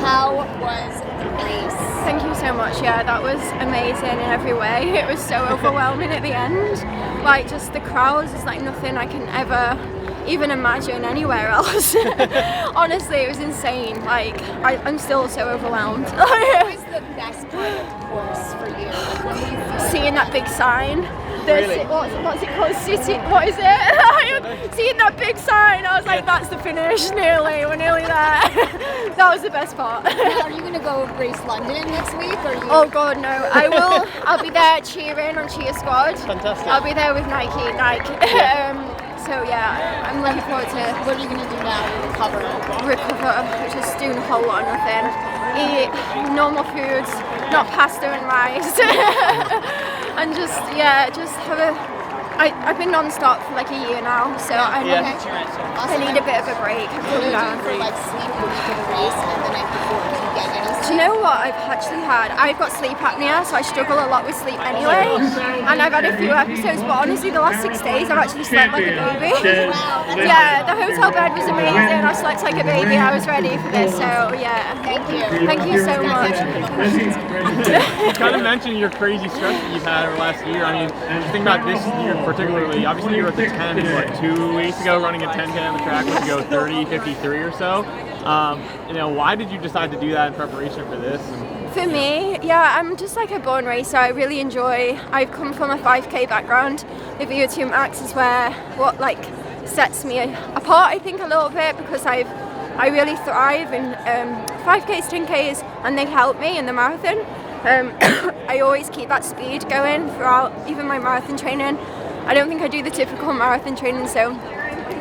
how was the race? Thank you so much. Yeah, that was amazing in every way. It was so overwhelming at the end. Like, just the crowds is like nothing I can ever even imagine anywhere else. Honestly, it was insane. Like, I'm still so overwhelmed. What was the best part of the course for you? Like, when you seeing that big sign. Really? What's it called? City? What is it? Seeing that big sign, I was like, that's the finish. Nearly, we're nearly there. That was the best part. Now, are you gonna go race London next week? Or you... Oh God, no! I will. I'll be there cheering on Cheer Squad. Fantastic. I'll be there with Nike. So yeah, I'm looking forward to. What are you gonna do now to recover? Just doing a whole lot of nothing. Eat normal foods, not pasta and rice. And just have a. I've been non-stop for like a year now, so I need a bit of a break. What do you do for like sleep the week of the race and the night before? Do you get any sleep? Do you know what I've got sleep apnea, so I struggle a lot with sleep anyway. And I've had a few episodes, but honestly the last 6 days I've actually slept like a baby. Yeah, the hotel bed was amazing. I slept like a baby. I was ready for this, so yeah. Thank you so much. You kind of mentioned your crazy stretch that you've had over the last year. I mean, you think about this year particularly, obviously you were at the 10, 2 weeks ago running a 10K on the track, would you go 30, 53 or so? Why did you decide to do that in preparation for this? For me, yeah, I'm just like a born racer. I really enjoy, I've come from a 5K background. The VO2 max is what sets me apart, I think, a little bit, because I really thrive in 5Ks, 10Ks, and they help me in the marathon. I always keep that speed going throughout even my marathon training. I don't think I do the typical marathon training, so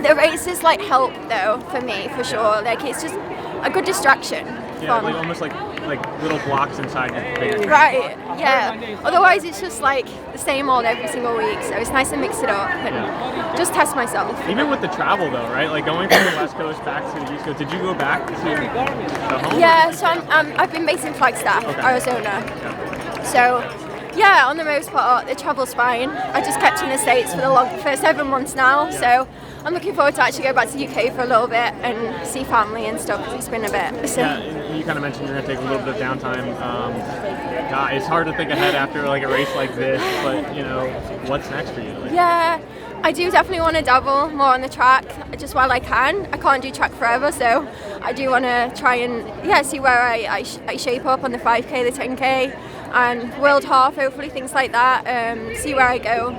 the races help though for me for sure. Like, it's just a good distraction. Yeah, like almost like little blocks inside the bigger. Right. Yeah. Otherwise, it's just like the same old every single week. So it's nice to mix it up and just test myself. Even with the travel though, right? Like going from the West Coast back to the East Coast. Did you go back to home? Yeah. So I've been based in Flagstaff, Arizona. Yeah. So. Yeah, on the most part, the travel's fine. I just kept in the States for 7 months now, so I'm looking forward to actually go back to the UK for a little bit and see family and stuff, because it's been a bit. So. Yeah, you kind of mentioned you're going to take a little bit of downtime. God, it's hard to think ahead after like a race like this, but what's next for you? Yeah, I do definitely want to dabble more on the track, just while I can. I can't do track forever, so I do want to try and see where I shape up on the 5K, the 10K, and world half, hopefully things like that. See where I go,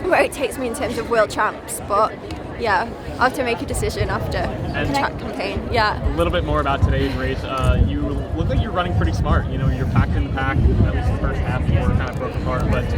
where it takes me in terms of world champs. But yeah, I'll have to make a decision after the track campaign. Yeah. A little bit more about today's race. You look like you're running pretty smart. You're packed in the pack. At least the first half, you were kind of broke apart. But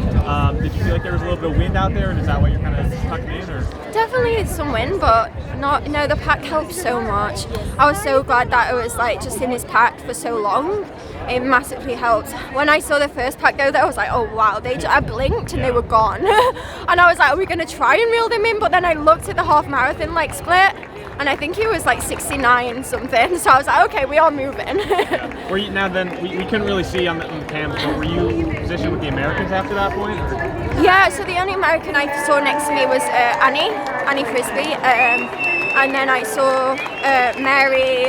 did you feel like there was a little bit of wind out there, and is that why you're kind of tucked in? Or? Definitely some wind, but not. No, the pack helped so much. I was so glad that I was just in this pack for so long. It massively helped. When I saw the first pack though, I was like, oh wow, I blinked and they were gone. And I was like, are we going to try and reel them in? But then I looked at the half marathon split, and I think he was 69 something. So I was like, okay, we are moving. Yeah. Were you, now then, we couldn't really see on the cams, but were you positioned with the Americans after that point? Or? Yeah, so the only American I saw next to me was Annie Frisbee. And then I saw Mary,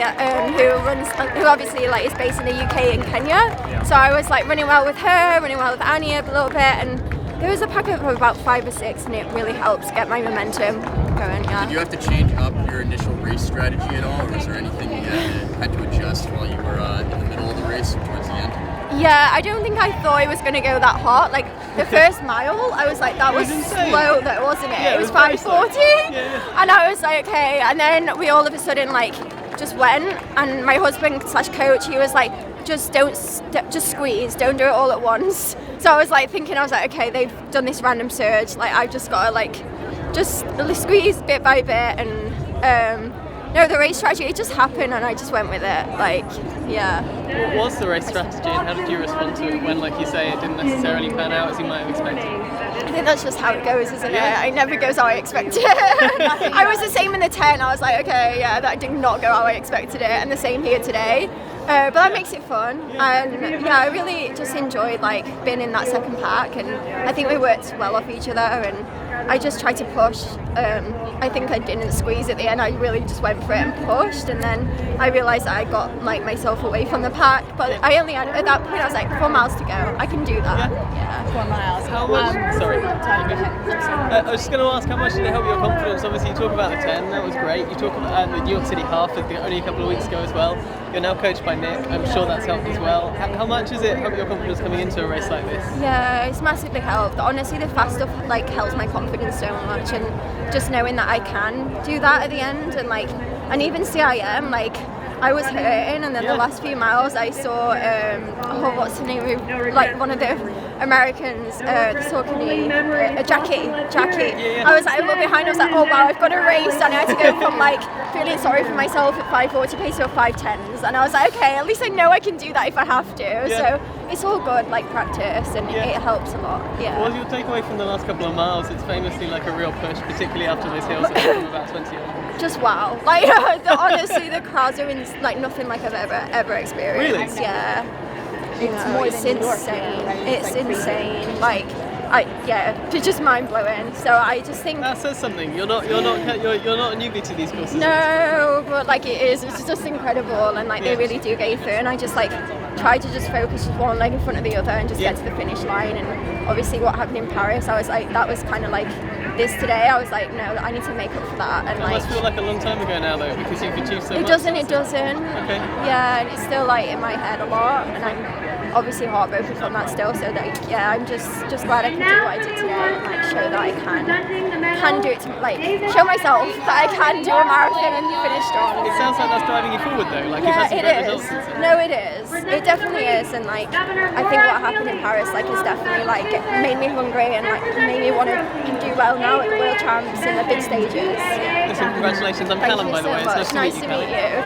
who obviously is based in the UK and Kenya. Yeah. So I was running well with her, running well with Annie a little bit, and there was a pack of about 5 or 6, and it really helps get my momentum going. Yeah. Did you have to change up your initial race strategy at all, or was there anything you had to adjust while you were in the middle of the race towards the end? Yeah, I don't think I thought it was going to go that hot. The first mile, I was like, that was slow, though, wasn't it? Yeah, it was 5:40, and I was like, okay. And then we all of a sudden just went, and my husband / coach, he was like, just just squeeze, don't do it all at once. So I was thinking, okay, they've done this random surge, I've just got to just squeeze bit by bit, and no, the race strategy, it just happened and I just went with it, yeah. What was the race strategy and how did you respond to it when, like you say, it didn't necessarily pan out as you might have expected? I think that's just how it goes, isn't it? It never goes how I expected it. I was the same in the 10, I was like, okay, yeah, that did not go how I expected it, and the same here today. But that makes it fun, and yeah, I really just enjoyed being in that second pack, and I think we worked well off each other, and I just tried to push. I think I didn't squeeze at the end. I really just went for it and pushed, and then I realised that I got like myself away from the pack. But I only had, at that point I was like 4 miles to go. I can do that. Yeah. 4 miles. How much? Sorry. Sorry. I was just going to ask, how much did it help your confidence? Obviously, you talk about the 10, that was great. You talk about the New York City half only a couple of weeks ago as well. You're now coached by Nick. I'm sure that's helped as well. How much has it helped your confidence coming into a race like this? Yeah, it's massively helped. Honestly, the fast stuff like helps my confidence so much, and just knowing that I can do that at the end, and even CIM, like I was hurting, and then the last few miles I saw what's the name of, like one of the Americans, the Saucony, Jackie. I was like, I looked behind, I was like, oh wow, I've got a race, and I had to go from like feeling sorry for myself at 5:40 pace to 5:10s, and I was like, okay, at least I know I can do that if I have to. So it's all good, like practice, and it helps a lot. Yeah. What was your takeaway from the last couple of miles? It's famously like a real push, particularly after those hills from about 20 on. Just wow, like honestly, the crowds are like nothing like I've ever experienced. Really? Yeah. It's more it's than New York, insane. right? It's like insane. Like, it's just mind blowing. So I just think That says something. You're not a newbie to these courses. no, but like it is. It's just incredible, and like they really do get you through. And I just like try to just focus with one leg in front of the other and just get to the finish line. And obviously, what happened in Paris, I was like, that was kind of like this today. I was like, no, I need to make up for that. And It must feel like a long time ago now, though, because you've achieved so much. It doesn't. Okay. Yeah, and it's still like in my head a lot, and I'm obviously heartbroken from that still. So like, yeah, I'm just glad I can do what I did today and like show that I can do it. Like show myself that I can do a marathon and finish strong. It sounds like that's driving you forward, though. Like you've Yeah, had some it great is. results since then. No, it is. It definitely is, and like I think what happened in Paris like has definitely like made me hungry and like made me want to do well now at the World Champs and the big stages. Listen, congratulations. I'm Thank Callum, you by the so way. much. It's Nice nice to meet you, meet Calli. you.